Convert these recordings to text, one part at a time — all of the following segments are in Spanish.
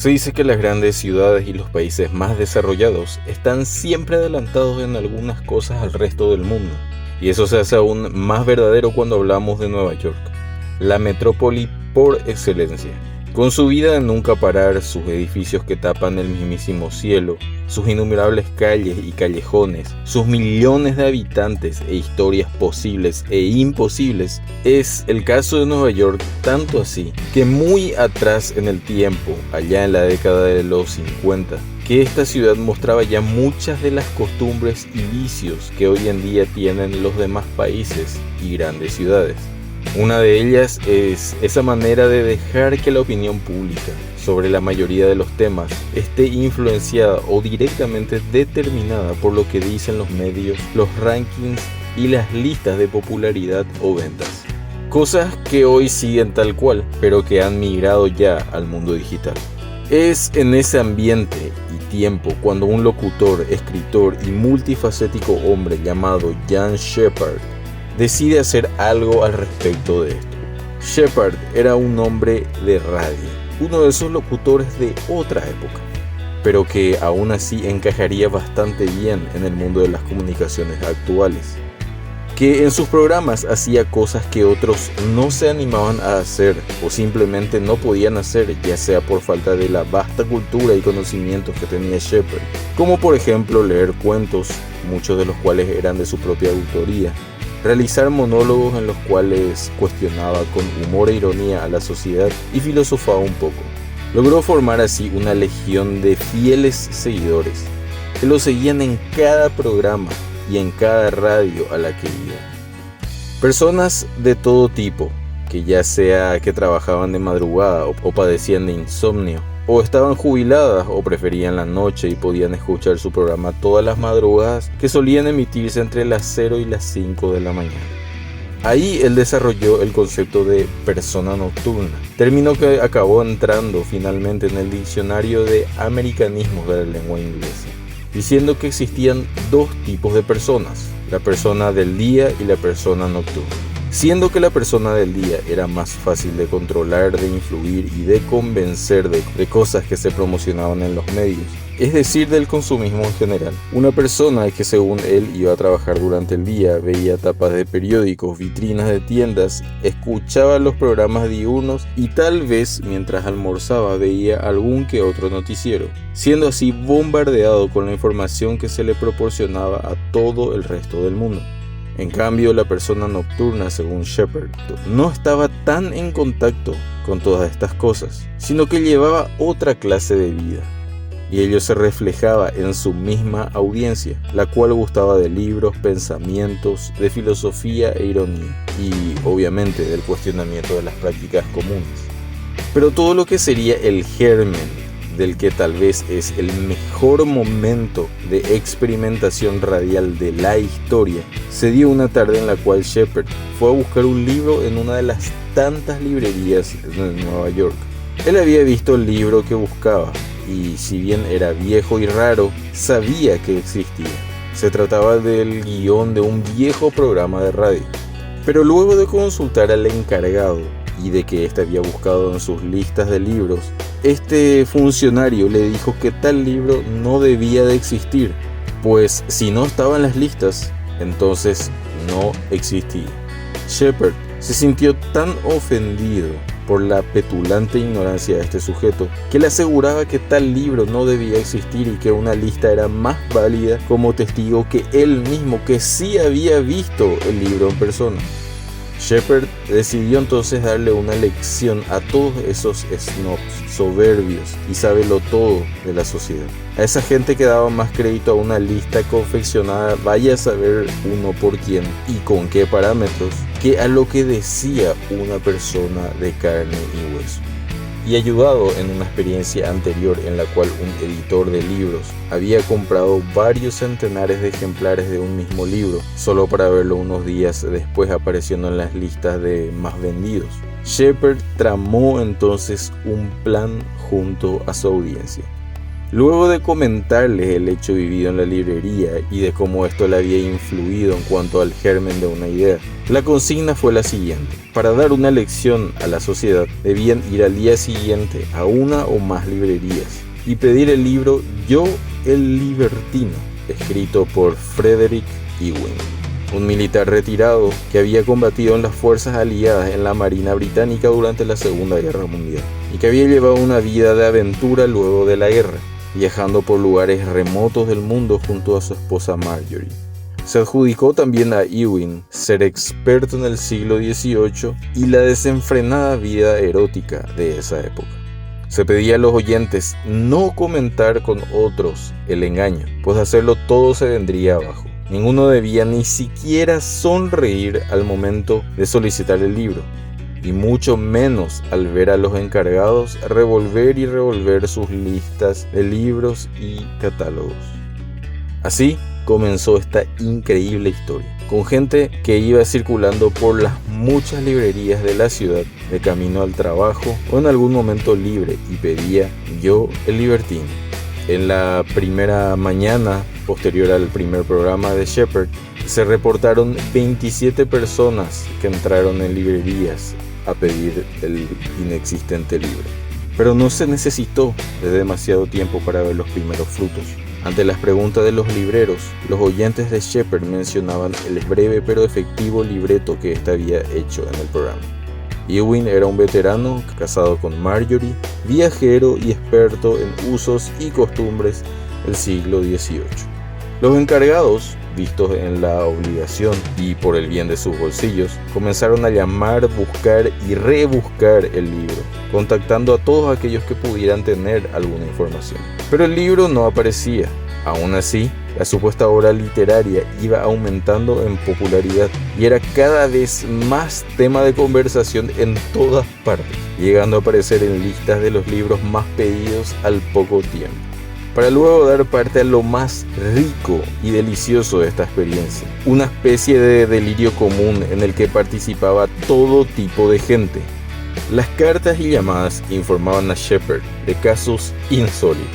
Se dice que las grandes ciudades y los países más desarrollados están siempre adelantados en algunas cosas al resto del mundo. Y eso se hace aún más verdadero cuando hablamos de Nueva York, la metrópoli por excelencia. Con su vida de nunca parar, sus edificios que tapan el mismísimo cielo, sus innumerables calles y callejones, sus millones de habitantes e historias posibles e imposibles, es el caso de Nueva York, tanto así que muy atrás en el tiempo, allá en la década de los 50, que esta ciudad mostraba ya muchas de las costumbres y vicios que hoy en día tienen los demás países y grandes ciudades. Una de ellas es esa manera de dejar que la opinión pública sobre la mayoría de los temas esté influenciada o directamente determinada por lo que dicen los medios, los rankings y las listas de popularidad o ventas. Cosas que hoy siguen tal cual, pero que han migrado ya al mundo digital. Es en ese ambiente y tiempo cuando un locutor, escritor y multifacético hombre llamado Jean Shepherd decide hacer algo al respecto de esto. Shepherd era un hombre de radio, uno de esos locutores de otra época, pero que aún así encajaría bastante bien en el mundo de las comunicaciones actuales, que en sus programas hacía cosas que otros no se animaban a hacer o simplemente no podían hacer, ya sea por falta de la vasta cultura y conocimientos que tenía Shepherd, como por ejemplo leer cuentos, muchos de los cuales eran de su propia autoría, realizar monólogos en los cuales cuestionaba con humor e ironía a la sociedad y filosofaba un poco. Logró formar así una legión de fieles seguidores que lo seguían en cada programa y en cada radio a la que iba. Personas de todo tipo, que ya sea que trabajaban de madrugada o padecían de insomnio, o estaban jubiladas o preferían la noche y podían escuchar su programa todas las madrugadas que solían emitirse entre las 0 y las 5 de la mañana. Ahí él desarrolló el concepto de persona nocturna, término que acabó entrando finalmente en el diccionario de americanismos de la lengua inglesa, diciendo que existían dos tipos de personas, la persona del día y la persona nocturna. Siendo que la persona del día era más fácil de controlar, de influir y de convencer de cosas que se promocionaban en los medios, es decir, del consumismo en general. Una persona que según él iba a trabajar durante el día, veía tapas de periódicos, vitrinas de tiendas, escuchaba los programas diurnos y tal vez mientras almorzaba veía algún que otro noticiero, siendo así bombardeado con la información que se le proporcionaba a todo el resto del mundo. En cambio, la persona nocturna, según Shepherd, no estaba tan en contacto con todas estas cosas, sino que llevaba otra clase de vida. Y ello se reflejaba en su misma audiencia, la cual gustaba de libros, pensamientos, de filosofía e ironía, y obviamente del cuestionamiento de las prácticas comunes. Pero todo lo que sería el germen del que tal vez es el mejor momento de experimentación radial de la historia, se dio una tarde en la cual Shepherd fue a buscar un libro en una de las tantas librerías de Nueva York. Él había visto el libro que buscaba y si bien era viejo y raro, sabía que existía. Se trataba del guión de un viejo programa de radio. Pero luego de consultar al encargado y de que éste había buscado en sus listas de libros, este funcionario le dijo que tal libro no debía de existir, pues si no estaba en las listas, entonces no existía. Shepherd se sintió tan ofendido por la petulante ignorancia de este sujeto que le aseguraba que tal libro no debía existir y que una lista era más válida como testigo que él mismo, que sí había visto el libro en persona. Shepherd decidió entonces darle una lección a todos esos snobs, soberbios y sabelotodo de la sociedad. A esa gente que daba más crédito a una lista confeccionada, vaya a saber uno por quién y con qué parámetros, que a lo que decía una persona de carne y hueso. Y ayudado en una experiencia anterior en la cual un editor de libros había comprado varios centenares de ejemplares de un mismo libro solo para verlo unos días después apareciendo en las listas de más vendidos, Shepherd tramó entonces un plan junto a su audiencia. Luego de comentarles el hecho vivido en la librería y de cómo esto le había influido en cuanto al germen de una idea, la consigna fue la siguiente: para dar una lección a la sociedad, debían ir al día siguiente a una o más librerías y pedir el libro Yo el Libertino, escrito por Frederick Ewing, un militar retirado que había combatido en las fuerzas aliadas en la Marina Británica durante la Segunda Guerra Mundial y que había llevado una vida de aventura luego de la guerra, viajando por lugares remotos del mundo junto a su esposa Marjorie. Se adjudicó también a Ewing ser experto en el siglo XVIII y la desenfrenada vida erótica de esa época. Se pedía a los oyentes no comentar con otros el engaño, pues hacerlo todo se vendría abajo. Ninguno debía ni siquiera sonreír al momento de solicitar el libro, y mucho menos al ver a los encargados revolver y revolver sus listas de libros y catálogos. Así comenzó esta increíble historia, con gente que iba circulando por las muchas librerías de la ciudad de camino al trabajo o en algún momento libre y pedía Yo el Libertino. En la primera mañana posterior al primer programa de Shepard, se reportaron 27 personas que entraron en librerías a pedir el inexistente libro. Pero no se necesitó de demasiado tiempo para ver los primeros frutos. Ante las preguntas de los libreros, los oyentes de Shepard mencionaban el breve pero efectivo libreto que éste había hecho en el programa. Ewing era un veterano casado con Marjorie, viajero y experto en usos y costumbres del siglo XVIII. Los encargados, vistos en la obligación y por el bien de sus bolsillos, comenzaron a llamar, buscar y rebuscar el libro, contactando a todos aquellos que pudieran tener alguna información. Pero el libro no aparecía. Aún así, la supuesta obra literaria iba aumentando en popularidad y era cada vez más tema de conversación en todas partes, llegando a aparecer en listas de los libros más pedidos al poco tiempo, para luego dar parte a lo más rico y delicioso de esta experiencia, una especie de delirio común en el que participaba todo tipo de gente. Las cartas y llamadas informaban a Shepard de casos insólitos.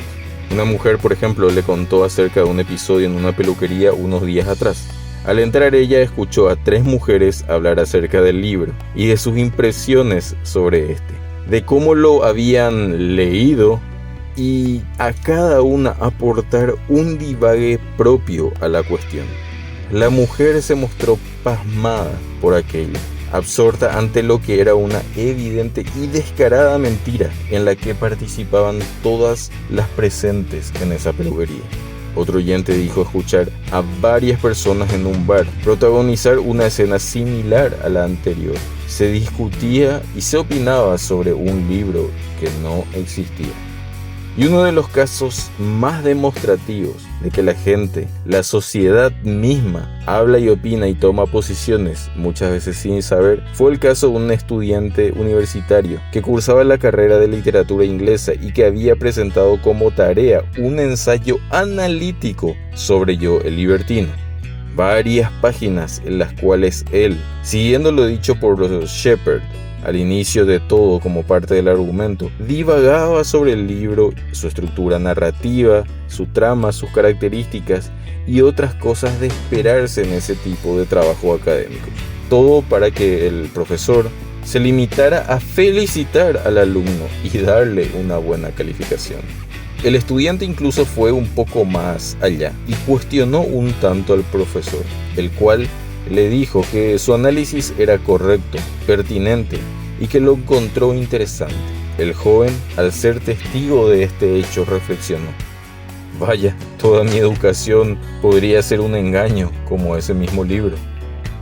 Una mujer, por ejemplo, le contó acerca de un episodio en una peluquería unos días atrás. Al entrar, ella escuchó a 3 mujeres hablar acerca del libro y de sus impresiones sobre este, de cómo lo habían leído y a cada una aportar un divague propio a la cuestión. La mujer se mostró pasmada por aquello, absorta ante lo que era una evidente y descarada mentira en la que participaban todas las presentes en esa peluquería. Otro oyente dijo escuchar a varias personas en un bar protagonizar una escena similar a la anterior. Se discutía y se opinaba sobre un libro que no existía. Y uno de los casos más demostrativos de que la gente, la sociedad misma, habla y opina y toma posiciones, muchas veces sin saber, fue el caso de un estudiante universitario que cursaba la carrera de literatura inglesa y que había presentado como tarea un ensayo analítico sobre Yo el Libertino. Varias páginas en las cuales él, siguiendo lo dicho por los Shepard, al inicio de todo como parte del argumento, divagaba sobre el libro, su estructura narrativa, su trama, sus características y otras cosas de esperarse en ese tipo de trabajo académico. Todo para que el profesor se limitara a felicitar al alumno y darle una buena calificación. El estudiante incluso fue un poco más allá y cuestionó un tanto al profesor, el cual le dijo que su análisis era correcto, pertinente y que lo encontró interesante. El joven, al ser testigo de este hecho, reflexionó: vaya, toda mi educación podría ser un engaño como ese mismo libro.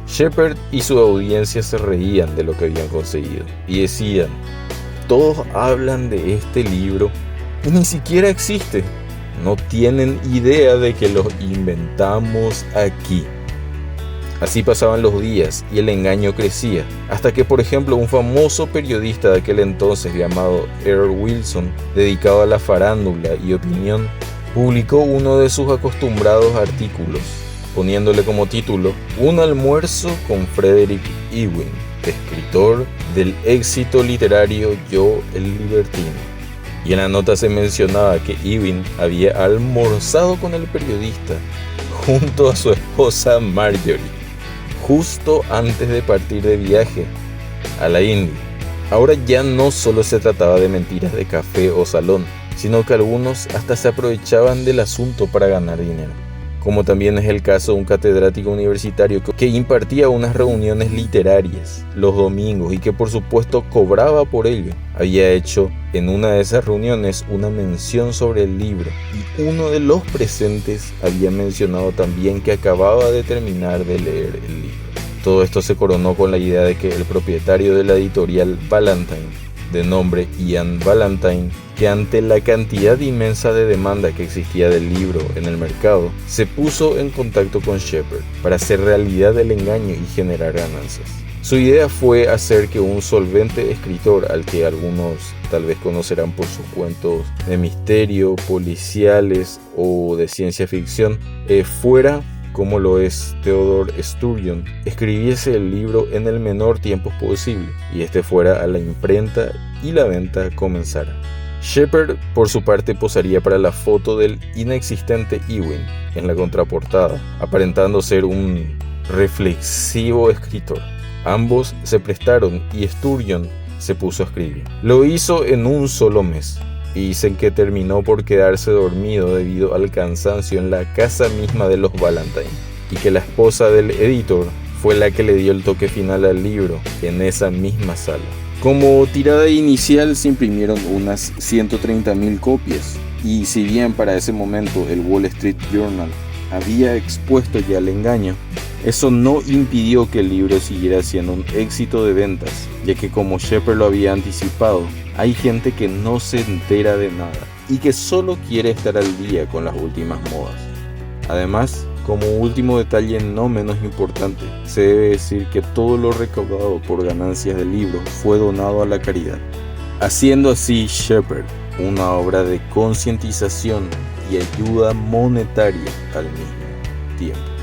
Shepard y su audiencia se reían de lo que habían conseguido y decían: todos hablan de este libro y ni siquiera existe. No tienen idea de que lo inventamos aquí. Así pasaban los días y el engaño crecía, hasta que, por ejemplo, un famoso periodista de aquel entonces llamado Earl Wilson, dedicado a la farándula y opinión, publicó uno de sus acostumbrados artículos, poniéndole como título Un almuerzo con Frederick Ewing, escritor del éxito literario Yo el Libertino. Y en la nota se mencionaba que Ewing había almorzado con el periodista junto a su esposa Marjorie, justo antes de partir de viaje a la India. Ahora ya no solo se trataba de mentiras de café o salón, sino que algunos hasta se aprovechaban del asunto para ganar dinero. Como también es el caso de un catedrático universitario que impartía unas reuniones literarias los domingos y que por supuesto cobraba por ello. Había hecho en una de esas reuniones una mención sobre el libro y uno de los presentes había mencionado también que acababa de terminar de leer el libro. Todo esto se coronó con la idea de que el propietario de la editorial Ballantine, de nombre Ian Ballantine, que ante la cantidad inmensa de demanda que existía del libro en el mercado, se puso en contacto con Shepard para hacer realidad el engaño y generar ganancias. Su idea fue hacer que un solvente escritor, al que algunos tal vez conocerán por sus cuentos de misterio, policiales o de ciencia ficción, fuera, como lo es Theodore Sturgeon, escribiese el libro en el menor tiempo posible y este fuera a la imprenta y la venta comenzara. Shepard, por su parte, posaría para la foto del inexistente Ewing en la contraportada, aparentando ser un reflexivo escritor. Ambos se prestaron y Sturgeon se puso a escribir. Lo hizo en un solo mes y dicen que terminó por quedarse dormido debido al cansancio en la casa misma de los Ballantine, y que la esposa del editor fue la que le dio el toque final al libro en esa misma sala. Como tirada inicial se imprimieron unas 130,000 copias, y si bien para ese momento el Wall Street Journal había expuesto ya el engaño, eso no impidió que el libro siguiera siendo un éxito de ventas, ya que como Shepard lo había anticipado, hay gente que no se entera de nada y que solo quiere estar al día con las últimas modas. Además, como último detalle no menos importante, se debe decir que todo lo recaudado por ganancias del libro fue donado a la caridad, haciendo así Shepard una obra de concientización y ayuda monetaria al mismo tiempo.